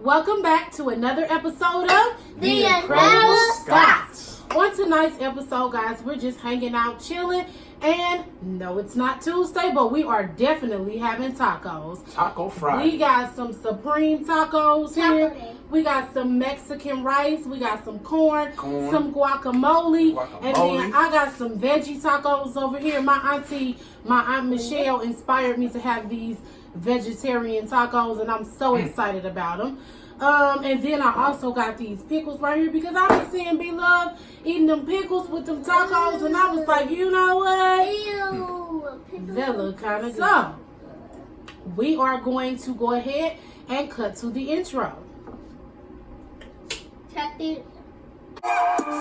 Welcome back to another episode of The Incredible Scotch. On tonight's episode, guys, we're just hanging out, chilling, and no, it's not Tuesday, but we are definitely having tacos. Taco Friday. We got some Supreme tacos here. We got some Mexican rice. We got some corn. Some guacamole. And then I got some veggie tacos over here. My Aunt Michelle inspired me to have these vegetarian tacos, and I'm so excited about them. And then I also got these pickles right here because I've been seeing B-Love eating them pickles with them tacos, and I was like, you know what? Ew. That look kind of good. So, we are going to go ahead and cut to the intro.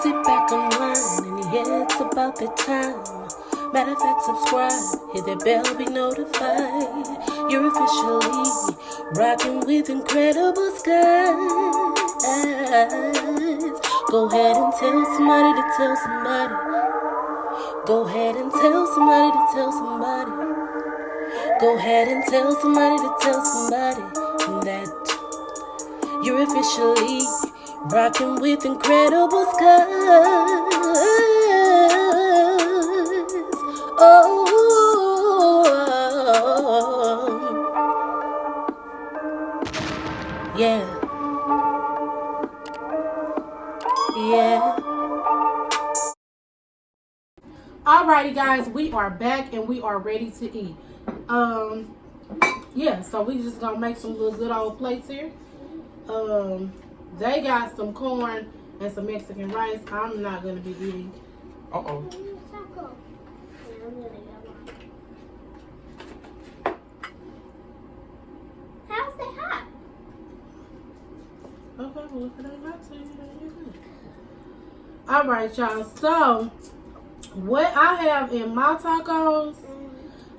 Sit back and learn, and yeah, it's about that time. Matter of fact, subscribe, hit that bell, be notified. You're officially rocking with Incredible Skies. Go ahead and tell somebody to tell somebody. Go ahead and tell somebody to tell somebody. Go ahead and tell somebody to tell somebody that you're officially rocking with Incredible Skies. Oh, yeah, yeah. Alrighty, guys, we are back and we are ready to eat. Yeah, so we just gonna make some little good old plates here. They got some corn and some Mexican rice. I'm not gonna be eating. Uh-oh. How's it hot? Okay, well, if it ain't hot to you, then you're good. Alright, y'all. So, what I have in my tacos,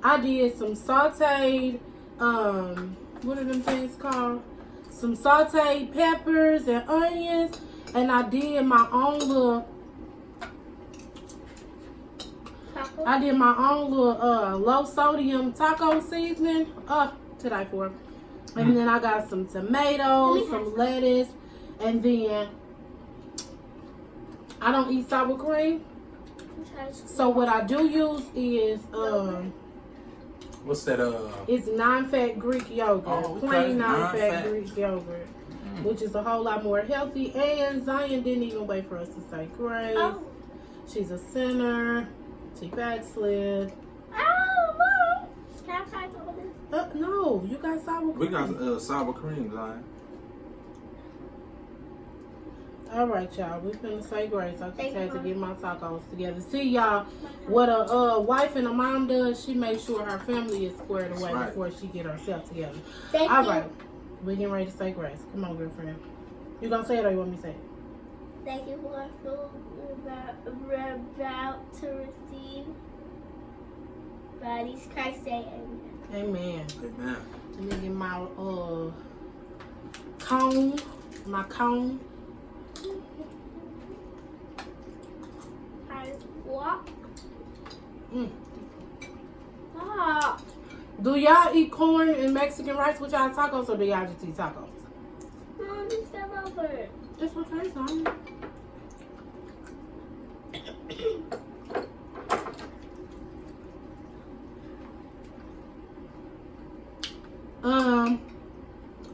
I did some sauteed, what are them things called? Some sauteed peppers and onions, and I did my own little low sodium taco seasoning to die for. And then I got some tomatoes, some lettuce, and then I don't eat sour cream. So what I do use is what's that? it's non-fat Greek yogurt, okay. plain non-fat Non-fat. Greek yogurt, which is a whole lot more healthy. And Ziyon didn't even wait for us to say grace. Oh. She's a sinner. She backslid. Oh, Mom. Can I try some of this? No, you got sour cream. We got sour cream, Zion. All right, y'all. We finna say grace. I just Thank had you, to Mom. get my tacos together. See, y'all, what a wife and a mom does, she makes sure her family is squared away before she get herself together. Thank All you. right. We getting ready to say grace. Come on, girlfriend. You gonna say it or you want me to say it? Thank you for we're about to receive. Bodies Christ say amen. Amen. Amen. Let me get my cone. My cone. I walk. Mm. Stop. Do y'all eat corn and Mexican rice with y'all tacos, or do y'all just eat tacos? Mom, you fell over. It's okay, son.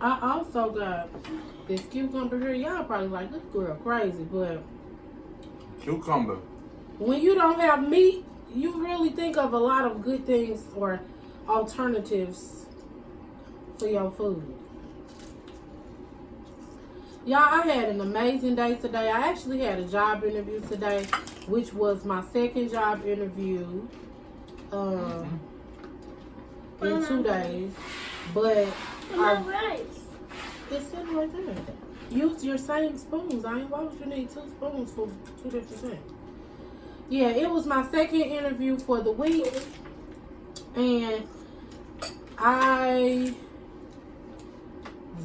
I also got this cucumber here. Y'all probably like, this girl crazy, but Cucumber. when you don't have meat, you really think of a lot of good things or alternatives for your food. Y'all, I had an amazing day today. I actually had a job interview today, which was my second job interview in 2 days. But it's sitting right there. Use your same spoons. Why would you need 2 spoons for 2 different things? Yeah, it was my second interview for the week, and I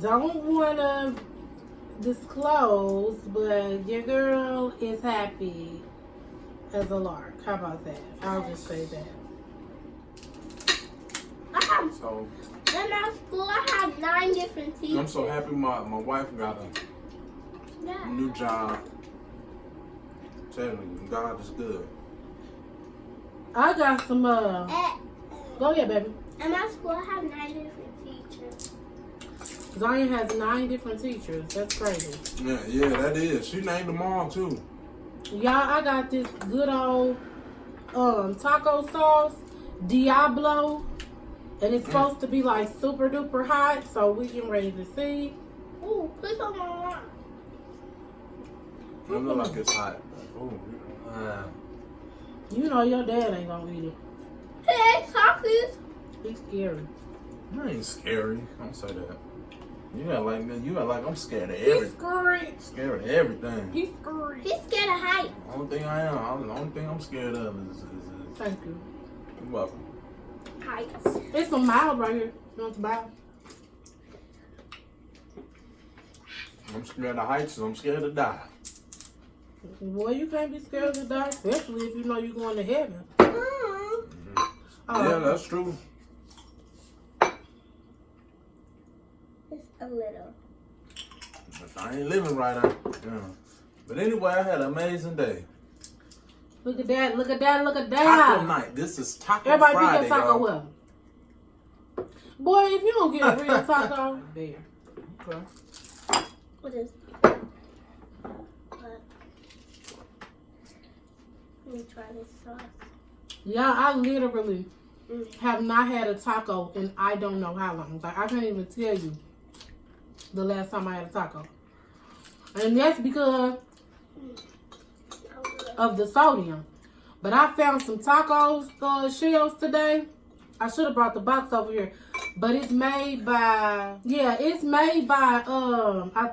don't want to disclose, but your girl is happy as a lark. How about that? I'll just say that. So Then I school, I have 9 different teachers. I'm so happy my wife got a new job. Telling you, God is good. I got some, At go ahead, baby. my school, I have 9 different teachers. Zion has 9 different teachers. That's crazy. Yeah, that is. She named them all too. Y'all, I got this good old taco sauce, Diablo. And it's supposed to be like super duper hot, so we getting ready to see. Ooh, put on my arm. It look like it's hot. Ooh, You know your dad ain't gonna eat it. Hey, talkies. He's scary. I ain't scary. Don't say that. You act like I'm scared of He's everything. scary. Scared of everything. He's scary. He's scared of heights. The only thing I am, the only thing I'm scared of is Thank you. you're welcome. Heights. It's some mild right here. You want to buy? I'm scared of heights and I'm scared to die. Boy, you can't be scared to die, especially if you know you're going to heaven. Yeah, that's true. Just a little. But I ain't living right now. Yeah. But anyway, I had an amazing day. Look at that, look at that, look at that. Taco night. This is Taco Everybody Friday, pick that taco y'all. up. Boy, if you don't get a real taco, there. Okay. What is what? Let me try this sauce. Yeah, I literally have not had a taco in I don't know how long. Like, I can't even tell you the last time I had a taco. And that's because of the sodium. But I found some tacos shells today. I should have brought the box over here. But it's made by, I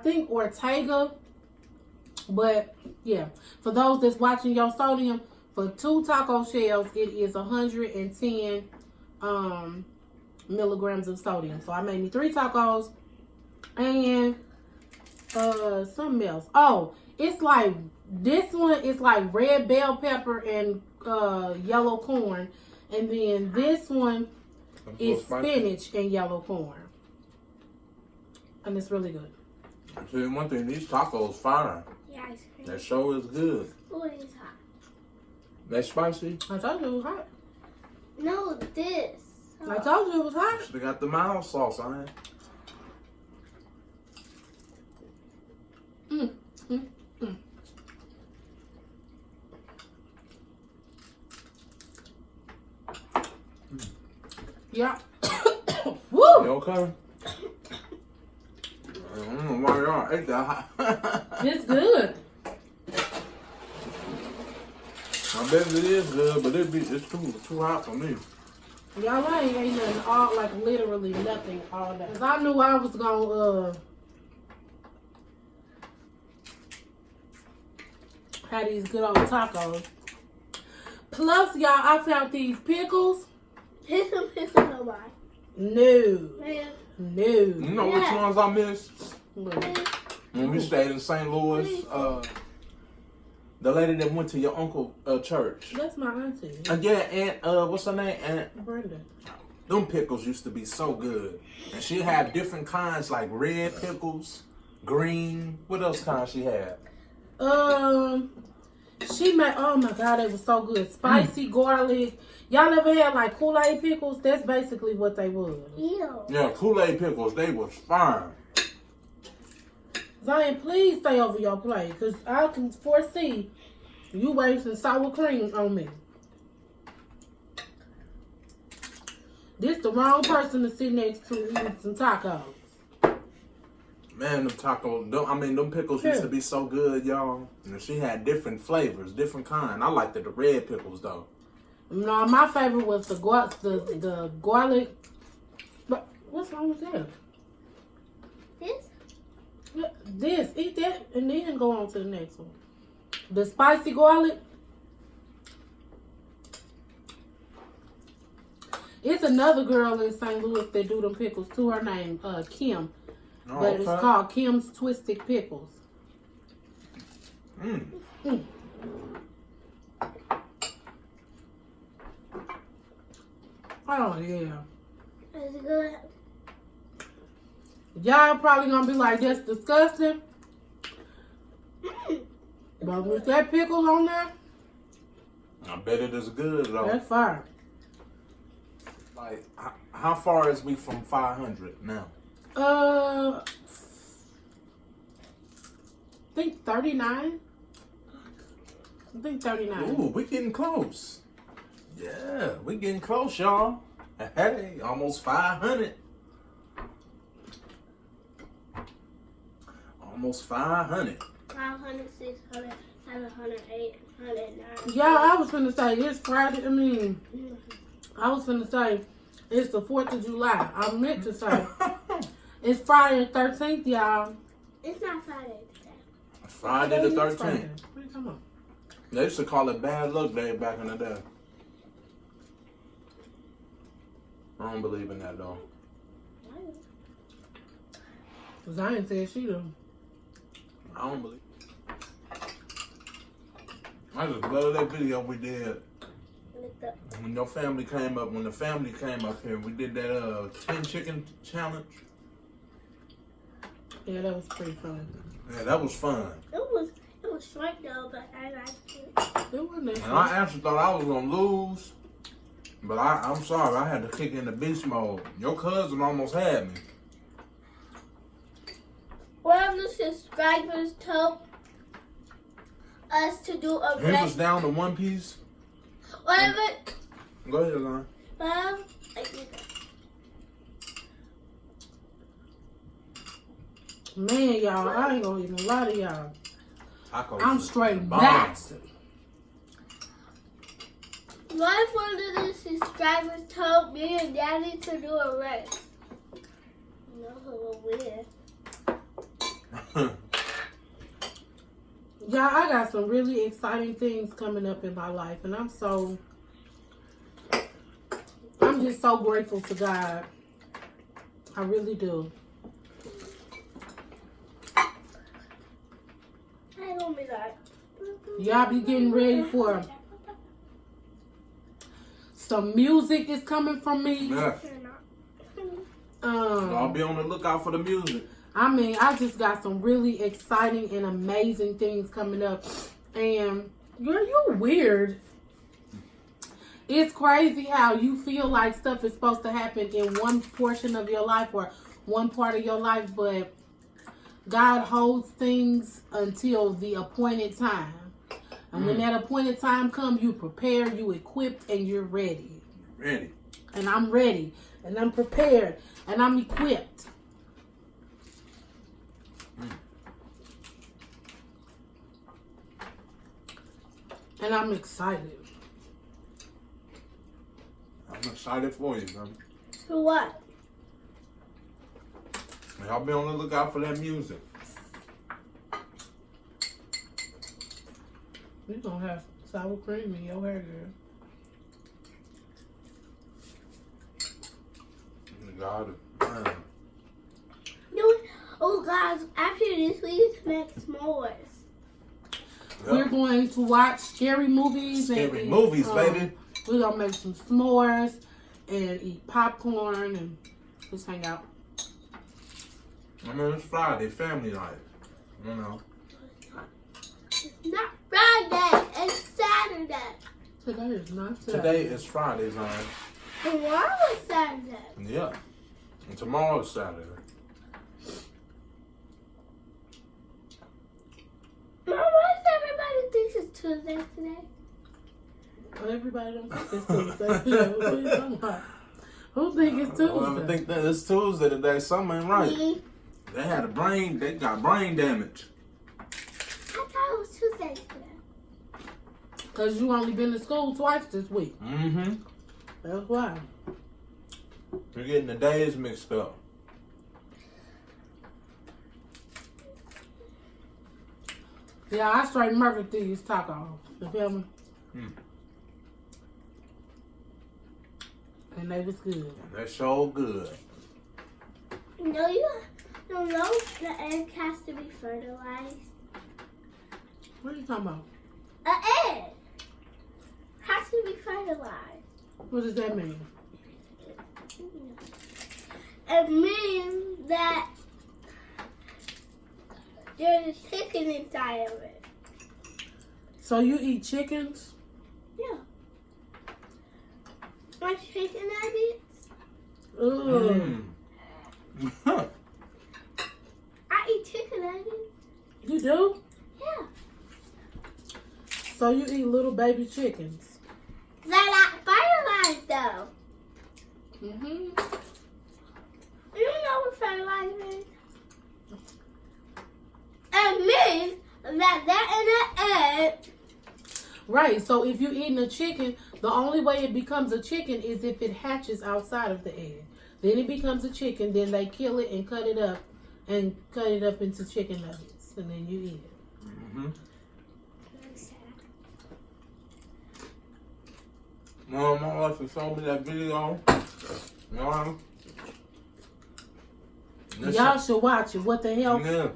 think Ortega. But yeah, for those that's watching your sodium, for 2 taco shells, it is 110 milligrams of sodium. So I made me 3 tacos and something else. Oh, it's like, this one is like red bell pepper and yellow corn. And then this one is spinach and yellow corn. And it's really good. See, one thing, these tacos fire. Yeah, ice cream. That show is good. Oh, it is hot. That spicy. I told you it was hot. No, this. I told you it was hot. Should have got the mild sauce on it. Yeah. You Woo! okay? I don't know why y'all ate that hot. It's good. I bet it is good, but it's too hot for me. Y'all, I ain't ate nothing all, like literally nothing all day. 'Cause I knew I was gonna have these good old tacos. Plus, y'all, I found these pickles. Here's some pickles on mine. No. Man. No. You know which Yeah. ones I missed? Look. When we stayed in St. Louis, the lady that went to your uncle church. That's my auntie. Yeah, Aunt, what's her name? Aunt. Brenda. Them pickles used to be so good. And she had different kinds, like red pickles, green. What else kind she had? She made, oh my God, it was so good. Spicy garlic. Y'all ever had like Kool-Aid pickles? That's basically what they was. Ew. Yeah, Kool-Aid pickles. They was fire. Zion, please stay over your plate, because I can foresee you wasting sour cream on me. This the wrong person to sit next to eating some tacos. Man, them tacos, them pickles used to be so good, y'all. And she had different flavors, different kind. I liked the red pickles, though. No, my favorite was the garlic. But what's wrong with that? This? This, eat that, and then go on to the next one. The spicy garlic. It's another girl in St. Louis that do them pickles too. Her name, Kim. Oh, But okay. it's called Kim's Twisted Pickles. Mm. Oh, yeah. Is it good? Y'all probably gonna be like, that's disgusting. But with that pickle on there, I bet it is good though. that's fire. Like, how far is we from 500 now? I think 39. I think 39. Ooh, we getting close. Yeah, we getting close, y'all. Hey, almost 500. Almost 500. 500, 600, 700, 800, 900. Yeah, I was finna say it's Friday. I was finna say it's the 4th of July. I meant to say it's Friday the 13th, y'all. It's not Friday today. Friday the 13th. What are you talking about? They used to call it Bad Luck Day back in the day. I don't believe in that though. Zion said she do. I don't believe. I just love that video we did when your family came up. When the family came up here, we did that 10 chicken challenge. Yeah, that was pretty fun. Yeah, that was fun. It was short though, but I liked it. It wasn't that And I actually thought I was gonna lose, but I'm sorry, I had to kick in the beast mode. Your cousin almost had me. One of the subscribers told us to do a He was down to one piece. whatever. Go ahead, Lon. Well, I did that. Man, y'all, I ain't gonna even lie to y'all. Tacos I'm is straight bomb. maxed. What if one of the subscribers told me and Daddy to do a race? No, a little weird. Y'all, I got some really exciting things coming up in my life, and I'm just so grateful to God. I really do. I don't be like. Y'all be getting ready for some music is coming from me. Yeah. I'll be on the lookout for the music. I mean, I just got some really exciting and amazing things coming up. And girl, you're weird. It's crazy how you feel like stuff is supposed to happen in one portion of your life or one part of your life, but God holds things until the appointed time. And when that appointed time comes, you prepare, you equipped, and you're ready. Ready. And I'm ready. And I'm prepared. And I'm equipped. And I'm excited. I'm excited for you, man. For what? Y'all be on the lookout for that music. You're going to have sour cream in your hair, girl. God, Oh, guys, after this, we need to make s'mores. yeah. We're going to watch scary movies. Scary and movies, baby. We're going to make some s'mores and eat popcorn and just hang out. I mean, it's Friday, family night. You know. It's not Friday, it's Saturday. Today is not Saturday. Today is Friday, Zion. Tomorrow is Saturday. Yeah. And tomorrow is Saturday. Mom, why does everybody think it's Tuesday today? Well, everybody don't think it's Tuesday. What are you talking about? Who think it's Tuesday? Whoever think that it's Tuesday today, something ain't right. Me. They got brain damage. I thought it was Tuesday today. Because you only been to school twice this week. Mm-hmm. That's why. You're getting the days mixed up. Yeah, I straight murdered these tacos. You feel me? And they was good. They're so good. No, you don't know the egg has to be fertilized. What are you talking about? An egg has to be fertilized. What does that mean? It means that There's a chicken inside of it. So you eat chickens? Yeah. My chicken nuggets. Ugh. I eat chicken nuggets. You do? Yeah. So you eat little baby chickens? They're not fertilized though. Mm-hmm. You know what fertilizer is? It means that they're in an egg. Right, so if you're eating a chicken, the only way it becomes a chicken is if it hatches outside of the egg. Then it becomes a chicken, then they kill it and cut it up into chicken nuggets, and then you eat it. Mm-hmm. Mom, my wife showed me that video. Mom. Y'all should watch it. What the hell? Yeah.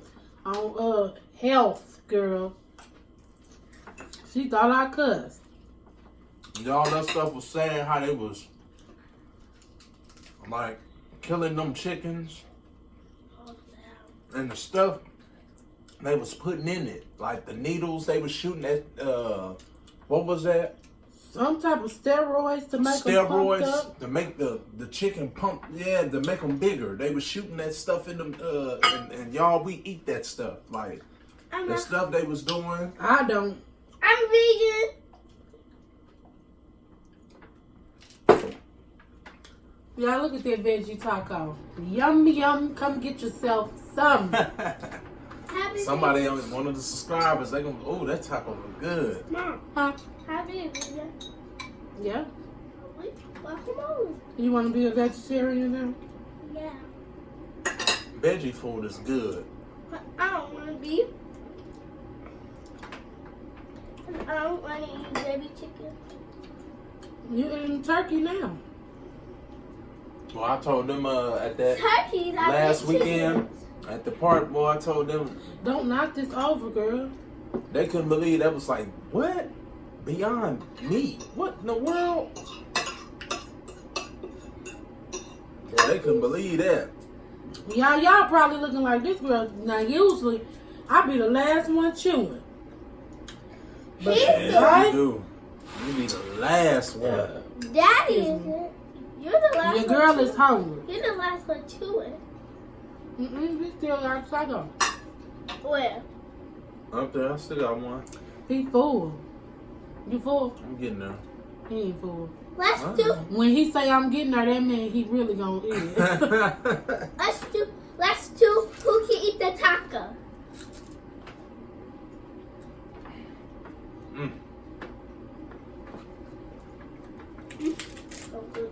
On health, girl. She thought I cussed. All that stuff was saying how they was like killing them chickens and the stuff they was putting in it, like the needles they was shooting at. What was that? Some type of steroids to make them pumped up. To make the chicken pump. Yeah, to make them bigger. They was shooting that stuff in them. And y'all, we eat that stuff. Like the stuff they was doing. I don't. I'm vegan. Y'all look at that veggie taco. Yum yum. Come get yourself some. Somebody, one of the subscribers, they gonna. Oh, that taco look good. Mom. Huh? Happy vegan. Yeah. Guacamole. You want to be a vegetarian now? Yeah. Veggie food is good. I don't want to be. I don't want to eat baby chicken. You eating turkey now? Well, I told them at that Turkeys. last weekend at the park, boy, I told them Don't knock this over, girl. they couldn't believe that was like, what? Beyond meat? What in the world? Yeah, they couldn't believe that. Y'all probably looking like this girl. Now, usually, I be the last one chewing. But Yeah, you do. You be the last one. Daddy isn't. You're the last Your one. girl chewing. is hungry. You're the last one chewing. He still got taco. Where? Up there, I still got one. He full. You full? I'm getting there. He ain't full. Let's do. When he say I'm getting there, that means he really gonna eat it. Let's do. Who can eat the taco? So good.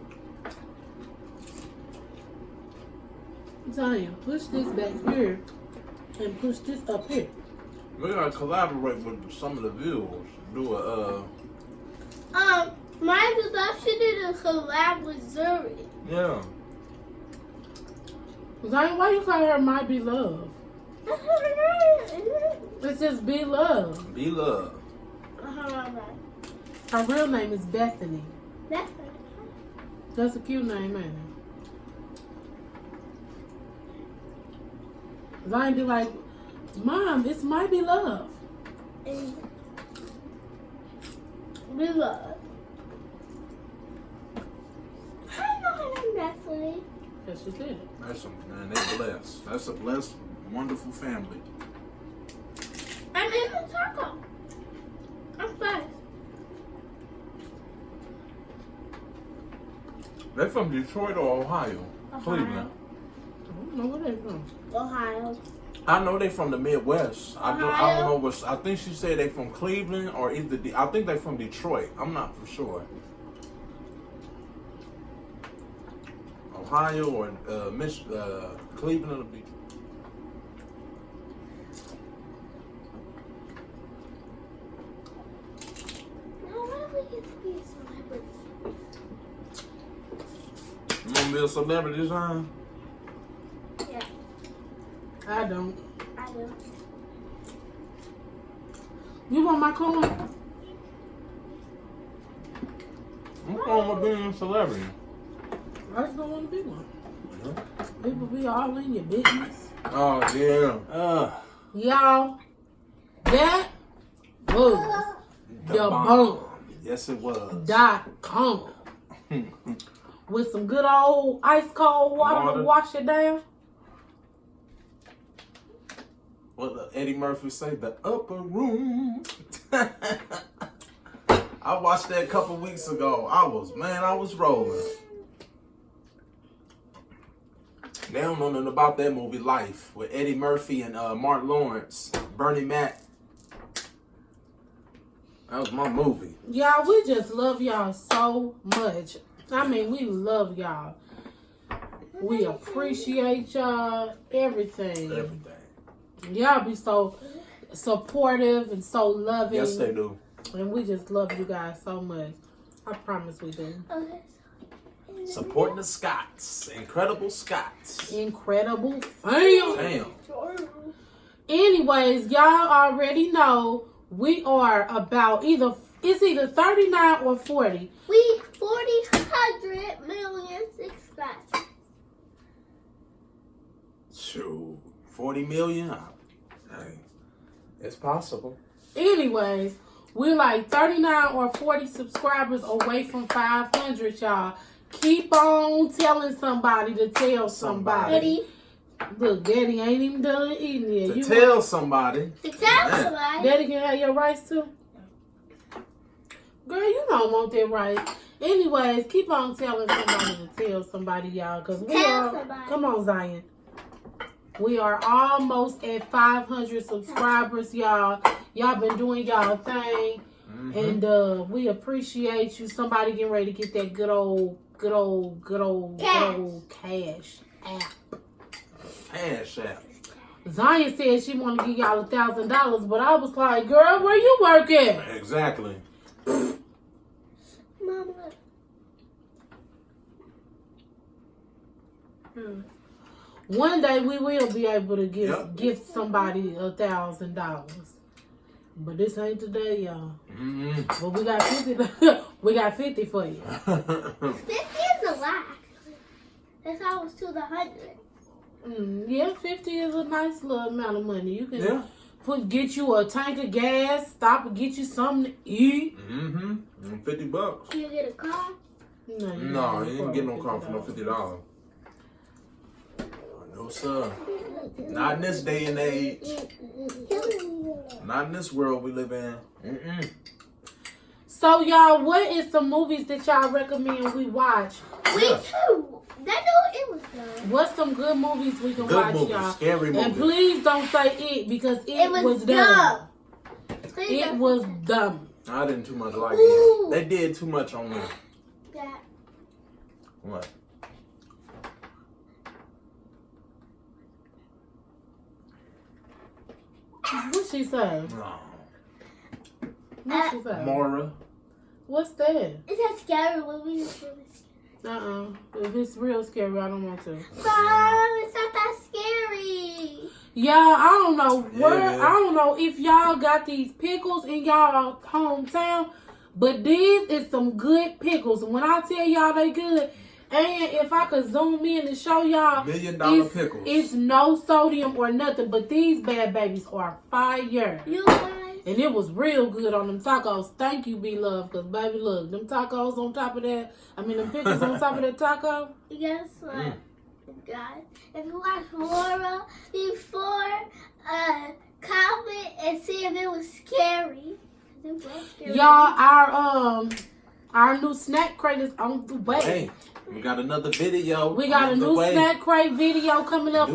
Zion, push this back here and push this up here. We gotta collaborate with some of the viewers. Do a My production did a collab with Zuri. yeah. Zion, why you call her my beloved? That's her name. It's just be love. Be love. Her real name is Bethany. That's her. That's a cute name, ain't it? Zion be like, Mom, it's my beloved. Beloved. I know her name, Bethany. Yes, she did. That's a man. They blessed. That's a blessed, wonderful family. I'm in the taco. I'm fast. They from Detroit or Ohio? Cleveland. I don't know where they from. Ohio. I know they from the Midwest. I don't Ohio? know what. I think she said they from Cleveland or either. I think they from Detroit. I'm not for sure. Ohio or Cleveland or Detroit. Now, why do we get to be celebrities? You want to be a celebrity, Zion? Yeah, I don't. I do. You want my corn? I'm going with being a celebrity. I just don't want to be one. People be all in your business. Oh yeah. Y'all, that was the bomb. Yes, it was. .com. With some good old ice cold water to wash it down. What did Eddie Murphy say? The upper room. I watched that a couple weeks ago. I was rolling. They don't know nothing about that movie, Life, with Eddie Murphy and Mark Lawrence, Bernie Mac. That was my movie. Y'all, we just love y'all so much. I mean, we love y'all. We appreciate y'all. Everything. Y'all be so supportive and so loving. Yes, they do. And we just love you guys so much. I promise we do. Okay. Supporting the Scots. Incredible Scots. Incredible fam. Damn. Anyways, y'all already know we are about either 39 or 40. We 100 million subscribers. Shoot. 40 million? Hey, it's possible. Anyways, we're like 39 or 40 subscribers away from 500, y'all. Keep on telling somebody to tell somebody. Daddy. Look, Daddy ain't even done eating yet. To tell somebody. To tell somebody. Daddy can have your rice too? Girl, you don't want that rice. Anyways, keep on telling somebody to tell somebody, y'all. Because we are, somebody. Come on, Ziyon. We are almost at 500 subscribers, y'all. Y'all been doing y'all thing. And we appreciate you. Somebody getting ready to get that good old cash app. Cash app. Ziyon said she want to give y'all $1,000, but I was like, girl, where you work at? Exactly. Mama. One day we will be able to gift somebody $1,000. But this ain't today, y'all. But we got 50. We got 50 for you. 50 is a lot. That's almost to the 100. Yeah, 50 is a nice little amount of money. You can get you a tank of gas, stop and get you something to eat. $50. Can you get a car? No, you ain't get no car for no $50. No, sir. Not in this day and age. Not in this world we live in. So, y'all, what is some movies that y'all recommend we watch? We too. That knew it was good. What's some good movies we can watch, y'all? Scary movies. And please don't say it because it was dumb. It was dumb. I didn't too much like it. They did too much on me. That. What? What she say? No. What she say? Mora. What's that? It's a scary movie. It's really scary. If it's real scary, I don't want to. Mom, it's not that scary. Y'all, I don't know I don't know if y'all got these pickles in y'all hometown, but these is some good pickles. When I tell y'all they good, and if I could zoom in and show y'all, $1 million pickles. It's no sodium or nothing, but these bad babies are fire. You guys. And it was real good on them tacos. Thank you, B-Love, because, baby, look, them tacos on top of that, them pickles on top of that taco. Guess what, guys? If you watch Mora before, comment and see if it was scary. Y'all, our new snack crate is on the way. Hey, we got another video. We got a new snack crate video coming up.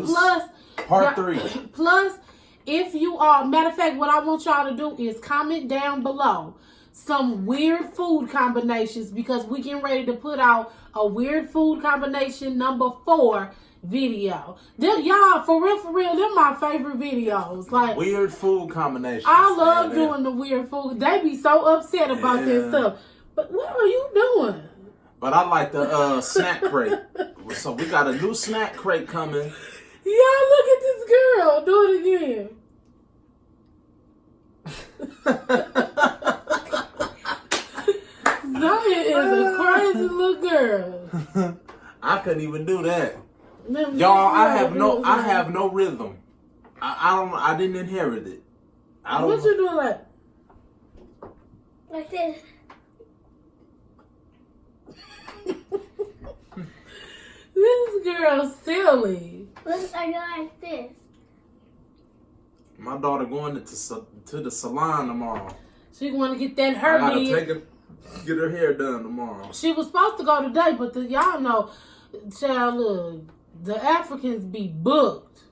Part 3. Plus, if you are, matter of fact, what I want y'all to do is comment down below some weird food combinations because we getting ready to put out a weird food combination number 4 video. Y'all, for real, they're my favorite videos. Like weird food combinations. I love doing the weird food. They be so upset about that stuff. But what are you doing? But I like the snack crate. So we got a new snack crate coming. Y'all, look at this girl. Do it again. Ziyon is a crazy little girl. I couldn't even do that. Y'all, I have no rhythm. I I didn't inherit it. What you doing like this? This girl's silly. Look, I go like this. My daughter going to the salon tomorrow. She want to get that hair I gotta did. get her hair done tomorrow. She was supposed to go today, but y'all know, child, look, the Africans be booked.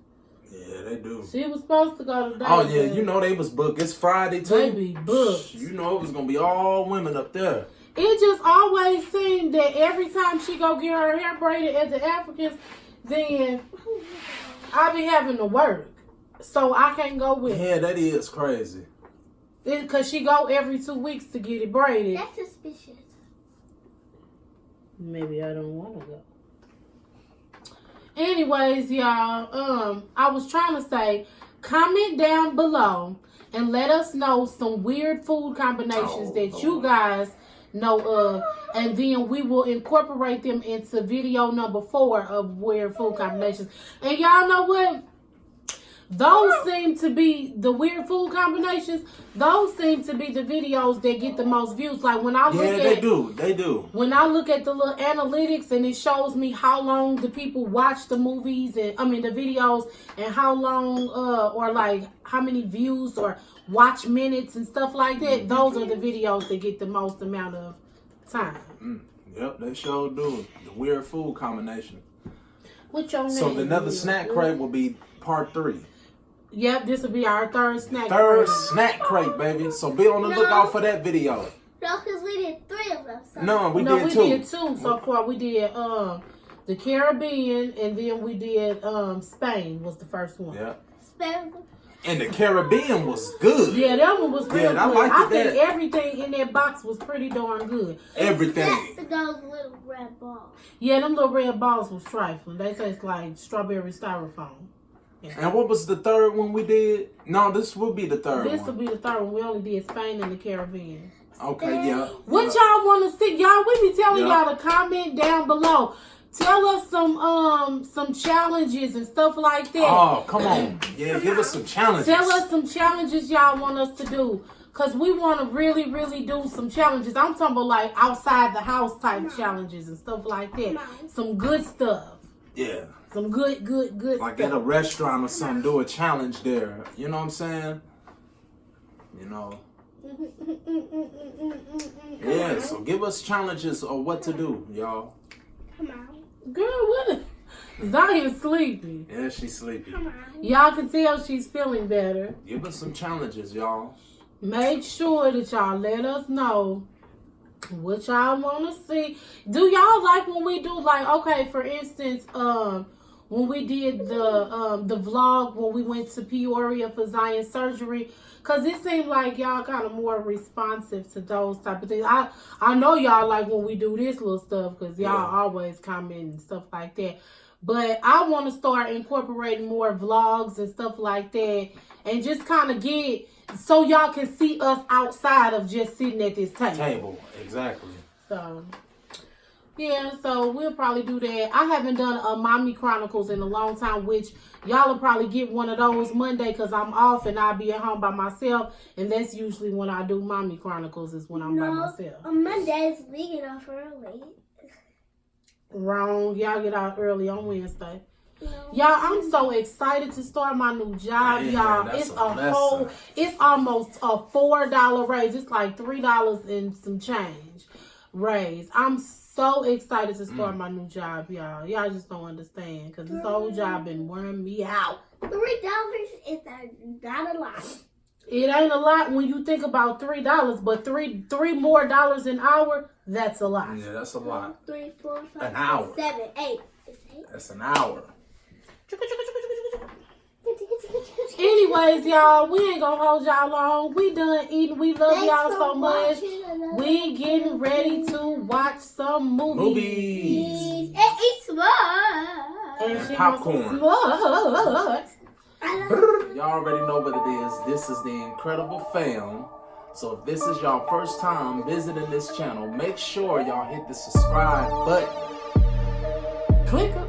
Yeah, they do. She was supposed to go today. Oh, yeah, you know they was booked. It's Friday, too. They be booked. You know it was going to be all women up there. It just always seemed that every time she go get her hair braided at the Africans, then I be having to work. So I can't go with her. Yeah, that is crazy. Because she go every 2 weeks to get it braided. That's suspicious. Maybe I don't want to go. Anyways, y'all, I was trying to say, comment down below and let us know some weird food combinations that you guys know of, and then we will incorporate them into video number 4 of weird food combinations. And y'all know what? Those seem to be the weird food combinations. Those seem to be the videos that get the most views. Like when I look at, they do. When I look at the little analytics and it shows me how long the people watch the movies and the videos, and how long or like how many views or watch minutes and stuff like that. Those are the videos that get the most amount of time. Yep, they sure do. The weird food combination. What's your name? So another snack crate will be part 3. Yep, this will be our third snack Third crate. snack crate, baby. So be on the lookout for that video. No, because we did 3 of them. So. No, we we did 2. did 2 so far. We did the Caribbean, and then we did Spain was the first one. Yeah. Spain. And the Caribbean was good. Yeah, that one was real good. I think everything in that box was pretty darn good. Everything. Except those little red balls. Yeah, them little red balls was trifling. They taste like strawberry styrofoam. Yeah. And what was the third one we did? No, this will be the third This one. will be the third one. We only did Spain and the Caribbean. Okay, yeah. What y'all want to see? Y'all, we be telling y'all to comment down below. Tell us some challenges and stuff like that. Oh, come on. Yeah, give us some challenges. Tell us some challenges y'all want us to do. Because we want to really, really do some challenges. I'm talking about like outside the house type challenges and stuff like that. Some good stuff. Yeah. Some good like stuff. at a restaurant or something, do a challenge there. You know what I'm saying? You know. Yeah, so give us challenges of what to do, y'all. Come on. Girl, what? Zion's sleepy. Yeah, she's sleepy. Come on. Y'all can tell she's feeling better. Give us some challenges, y'all. Make sure that y'all let us know what y'all want to see. Do y'all like when we do, like, okay, for instance, when we did the vlog when we went to Peoria for Zion's surgery? Because it seemed like y'all kind of more responsive to those type of things. I know y'all like when we do this little stuff because y'all always comment and stuff like that. But I want to start incorporating more vlogs and stuff like that, and just kind of get so y'all can see us outside of just sitting at this table. Exactly. So, yeah, so we'll probably do that. I haven't done a Mommy Chronicles in a long time, which y'all will probably get one of those Monday because I'm off and I'll be at home by myself. And that's usually when I do Mommy Chronicles, is when I'm by myself. On Mondays, we get off early. Wrong. Y'all get out early on Wednesday. No. Y'all, I'm so excited to start my new job, Man, y'all. that's It's a it's almost a $4 raise. It's like $3 and some change raise. I'm so excited to start my new job, y'all. Y'all just don't understand because this old job been wearing me out. $3 is not a lot. It ain't a lot when you think about $3, but three more dollars an hour, that's a lot. Yeah, that's a lot. 3, 4, 5, An hour. 6, 7, 8. That's an hour. Anyways, y'all, we ain't gonna hold y'all long. We done eating. We love y'all so much. We getting ready to watch some movies. And eat s'mores. And she popcorn. wants some Y'all already know what it is. This is the Incredible Fam. So if this is y'all first time visiting this channel, make sure y'all hit the subscribe button. click 'em,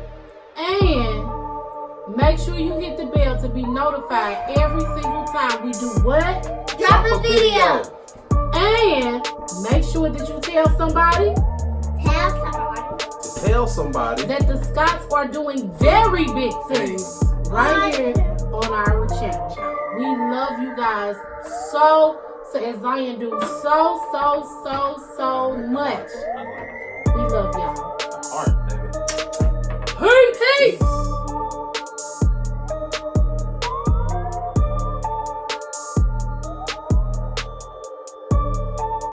and Make sure you hit the bell to be notified every single time we do what? Drop a video. And make sure that you tell somebody. Tell somebody That the Scotts are doing very big things right here on our channel. We love you guys so as Zion do so much. We love y'all.